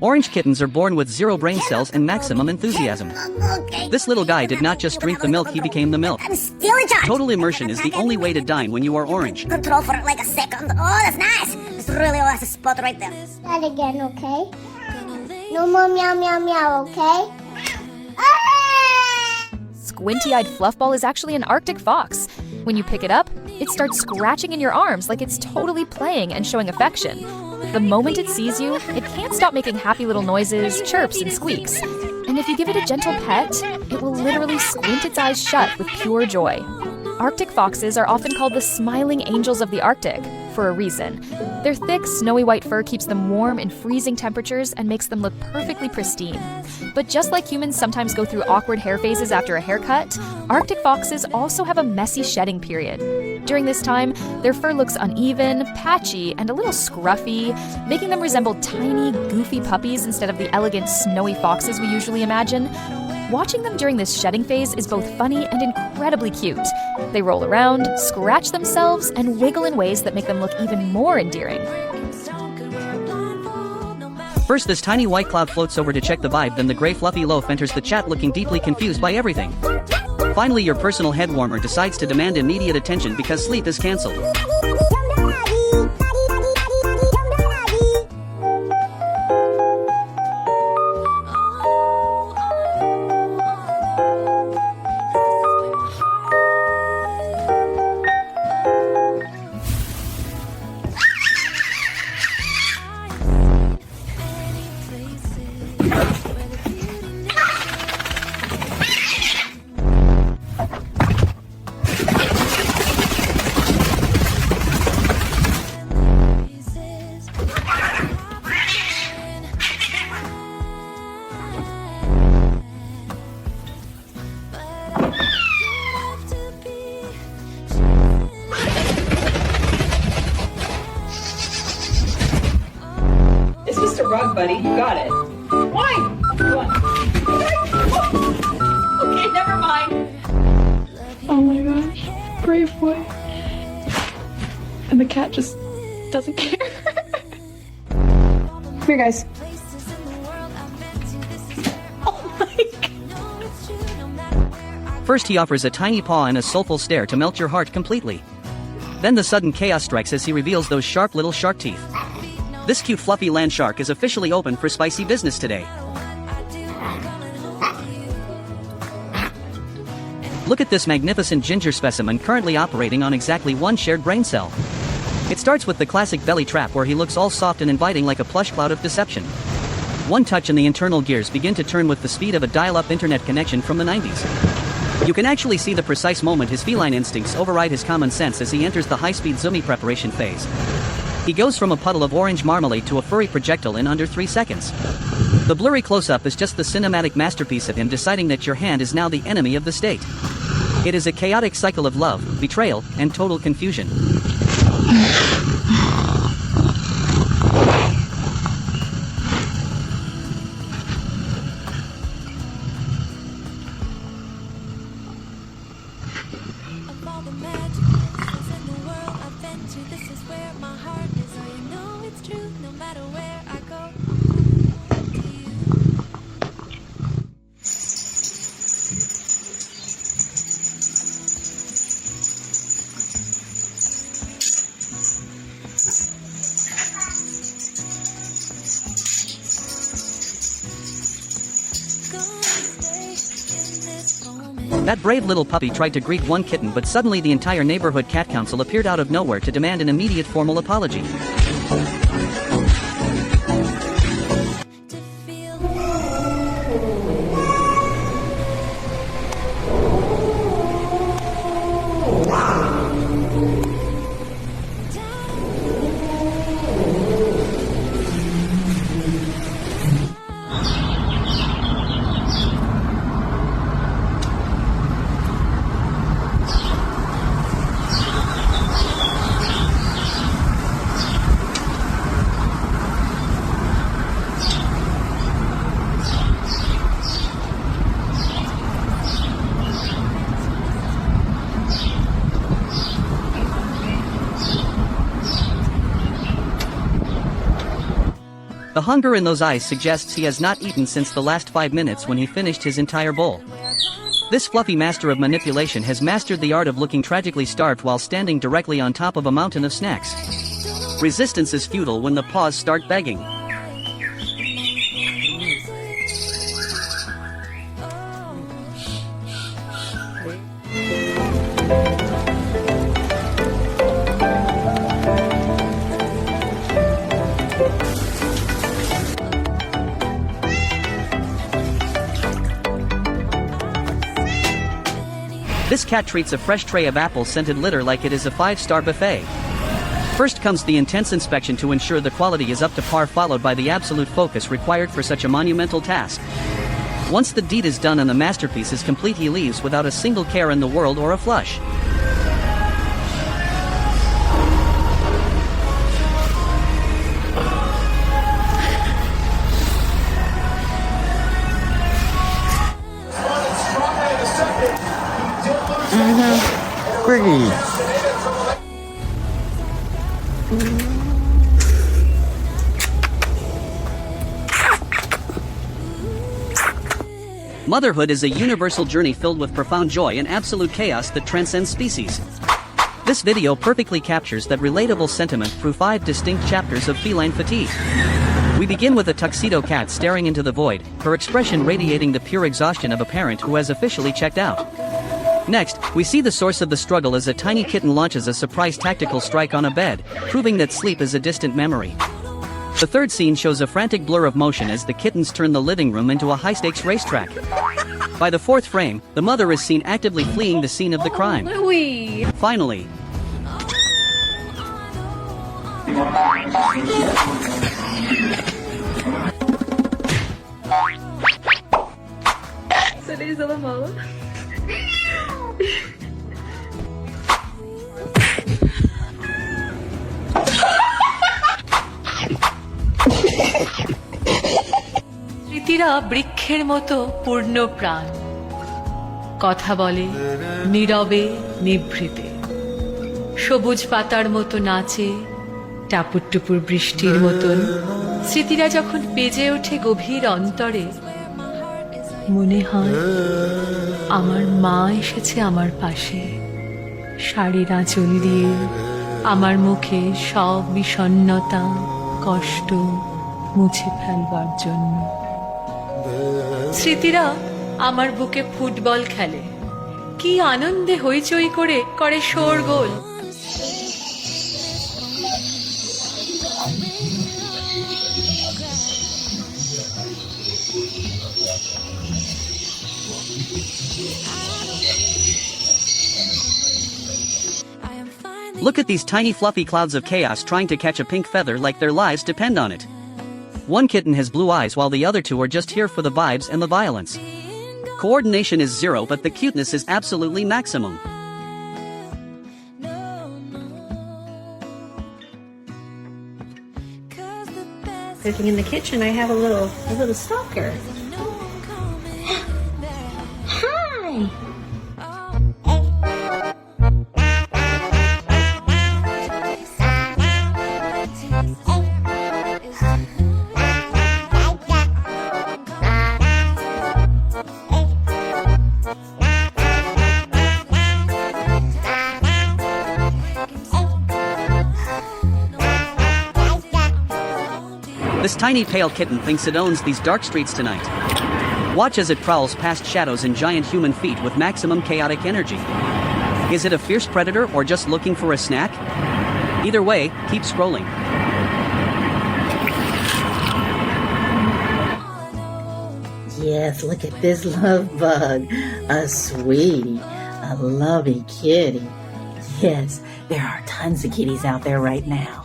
Orange kittens are born with 0 brain cells and maximum enthusiasm. Okay. This little guy did not just drink the milk, he became the milk. I'm still in charge. Total immersion is the only way to dine when you are orange. Control for like a second. Oh, that's nice. It's really has a spot right there. That again, okay? No more meow meow meow, okay? Ah! Squinty-eyed Fluffball is actually an Arctic fox. When you pick it up, it starts scratching in your arms like it's totally playing and showing affection. The moment it sees you, it can't stop making happy little noises, chirps, and squeaks. And if you give it a gentle pet, it will literally squint its eyes shut with pure joy. Arctic foxes are often called the smiling angels of the Arctic, for a reason. Their thick, snowy white fur keeps them warm in freezing temperatures and makes them look perfectly pristine. But just like humans sometimes go through awkward hair phases after a haircut, Arctic foxes also have a messy shedding period. During this time, their fur looks uneven, patchy, and a little scruffy, making them resemble tiny, goofy puppies instead of the elegant, snowy foxes we usually imagine. Watching them during this shedding phase is both funny and incredibly cute. They roll around, scratch themselves, and wiggle in ways that make them look even more endearing. First, this tiny white cloud floats over to check the vibe, then the gray fluffy loaf enters the chat looking deeply confused by everything. Finally, your personal head warmer decides to demand immediate attention because sleep is cancelled. It's just a rug, buddy. You got it. Why? Okay, never mind. Oh my gosh, brave boy. And the cat just doesn't care. Come here, guys. Oh my god. First, he offers a tiny paw and a soulful stare to melt your heart completely. Then the sudden chaos strikes as he reveals those sharp little shark teeth. This cute fluffy land shark is officially open for spicy business today. Look at this magnificent ginger specimen currently operating on exactly 1 shared brain cell. It starts with the classic belly trap where he looks all soft and inviting like a plush cloud of deception. One touch and the internal gears begin to turn with the speed of a dial-up internet connection from the 90s. You can actually see the precise moment his feline instincts override his common sense as he enters the high-speed zoomy preparation phase. He goes from a puddle of orange marmalade to a furry projectile in under 3 seconds. The blurry close-up is just the cinematic masterpiece of him deciding that your hand is now the enemy of the state. It is a chaotic cycle of love, betrayal, and total confusion. That brave little puppy tried to greet one kitten, but suddenly the entire neighborhood cat council appeared out of nowhere to demand an immediate formal apology. hunger in those eyes suggests he has not eaten since the last 5 minutes when he finished his entire bowl. This fluffy master of manipulation has mastered the art of looking tragically starved while standing directly on top of a mountain of snacks. Resistance is futile when the paws start begging. This cat treats a fresh tray of apple-scented litter like it is a 5-star buffet. First comes the intense inspection to ensure the quality is up to par, followed by the absolute focus required for such a monumental task. Once the deed is done and the masterpiece is complete, he leaves without a single care in the world or a flush. Great. Motherhood is a universal journey filled with profound joy and absolute chaos that transcends species. This video perfectly captures that relatable sentiment through 5 distinct chapters of feline fatigue. We begin with a tuxedo cat staring into the void, her expression radiating the pure exhaustion of a parent who has officially checked out. Next, we see the source of the struggle as a tiny kitten launches a surprise tactical strike on a bed, proving that sleep is a distant memory. The third scene shows a frantic blur of motion as the kittens turn the living room into a high-stakes racetrack. By the fourth frame, the mother is seen actively fleeing the scene of the crime. Louie. Finally, Sorriso alla mano. স্মৃতিরা বৃক্ষের মতো পূর্ণ প্রাণ, কথা বলে নীরবে নিভৃতে, সবুজ পাতার মতো নাচে টাপুর টুপুর বৃষ্টির মতন। স্মৃতিরা যখন বেজে ওঠে গভীর অন্তরে, মনে হয় আমার মা এসেছে আমার পাশে, শাড়ির আঁচল দিয়ে আমার মুখে সব বিষণ্ণতা কষ্ট মুছে ফেলবার জন্য। স্মৃতিরা আমার বুকে ফুটবল খেলে, কি আনন্দে হইচই করে করে শোরগোল। look at these tiny fluffy clouds of chaos trying to catch a pink feather like their lives depend on it. One kitten has blue eyes while the other 2 are just here for the vibes and the violence. Coordination is 0, but the cuteness is absolutely maximum. Cooking in the kitchen, I have a little stalker. Hi. This tiny pale kitten thinks it owns these dark streets tonight. Watch as it prowls past shadows and giant human feet with maximum chaotic energy. Is it a fierce predator or just looking for a snack? Either way, keep scrolling. Yes, look at this love bug. A sweetie. A lovey kitty. Yes, there are tons of kitties out there right now.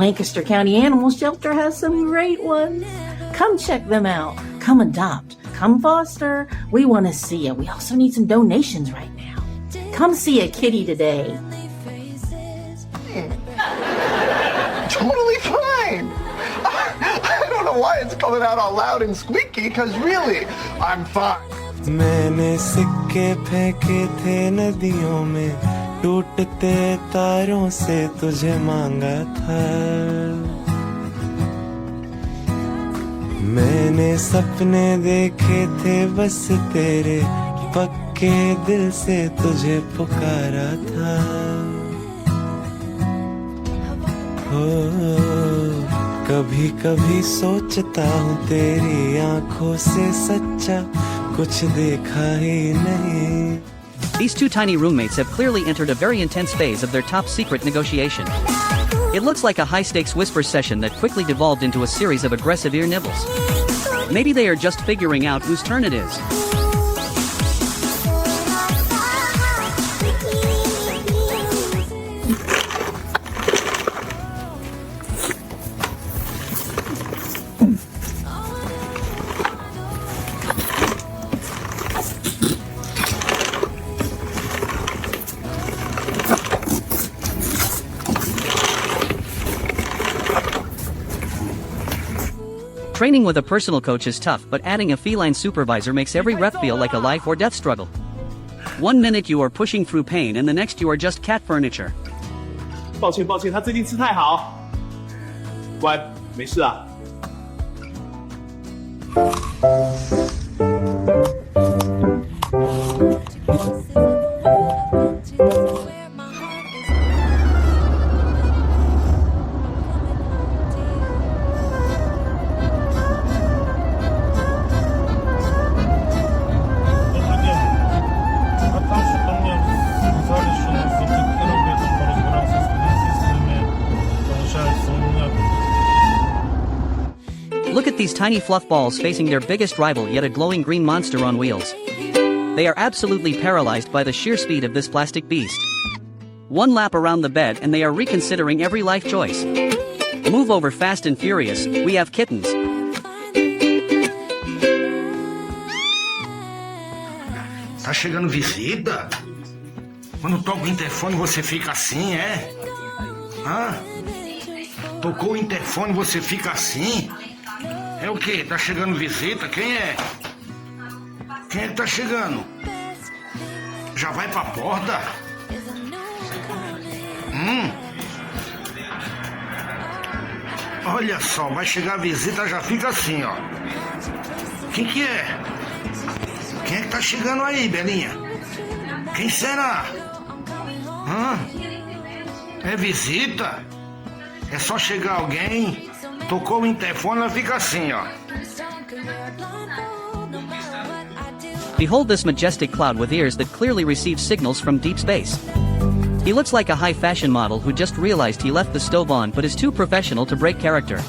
Lancaster County Animal Shelter has some great ones. Come check them out. Come adopt. Come foster. We want to see you. We also need some donations right now. Come see a kitty today. Totally fine. I don't know why it's coming out all loud and squeaky, because really, I'm fine. मैंने सिक्के फेंके थे नदियों में, टूटते तारों से तुझे मांगा था। मैंने सपने देखे थे बस तेरे पक्के दिल से तुझे पुकारा था हो कभी कभी सोचता हूँ तेरी आंखों से सच्चा कुछ देखा ही नहीं. These two tiny roommates have clearly entered a very intense phase of their top secret negotiation. It looks like a high-stakes whisper session that quickly devolved into a series of aggressive ear nibbles. Maybe they are just figuring out whose turn it is. Training with a personal coach is tough, but adding a feline supervisor makes every rep feel like a life or death struggle. 1 minute you are pushing through pain and the next you are just cat furniture. 抱歉，他最近吃太好。乖，没事啊。Look at these tiny fluff balls facing their biggest rival, yet a glowing green monster on wheels. They are absolutely paralyzed by the sheer speed of this plastic beast. One lap around the bed and they are reconsidering every life choice. Move over fast and furious, we have kittens. Tá chegando visita? Quando toca o interfone você fica assim, é? Hã? Tocou o interfone você fica assim? É o quê? Tá chegando visita? Quem é? Quem é que tá chegando? Já vai pra porta? Olha só, vai chegar a visita, já fica assim, ó. Quem que é? Quem é que tá chegando aí, Belinha? Quem será? Hã? É visita? É só chegar alguém, tocou o interfone, ela fica assim, ó. Behold this majestic cloud with ears that clearly receives signals from deep space. He looks like a high-fashion model who just realized he left the stove on but is too professional to break character.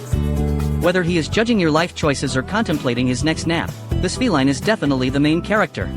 Whether he is judging your life choices or contemplating his next nap, this feline is definitely the main character.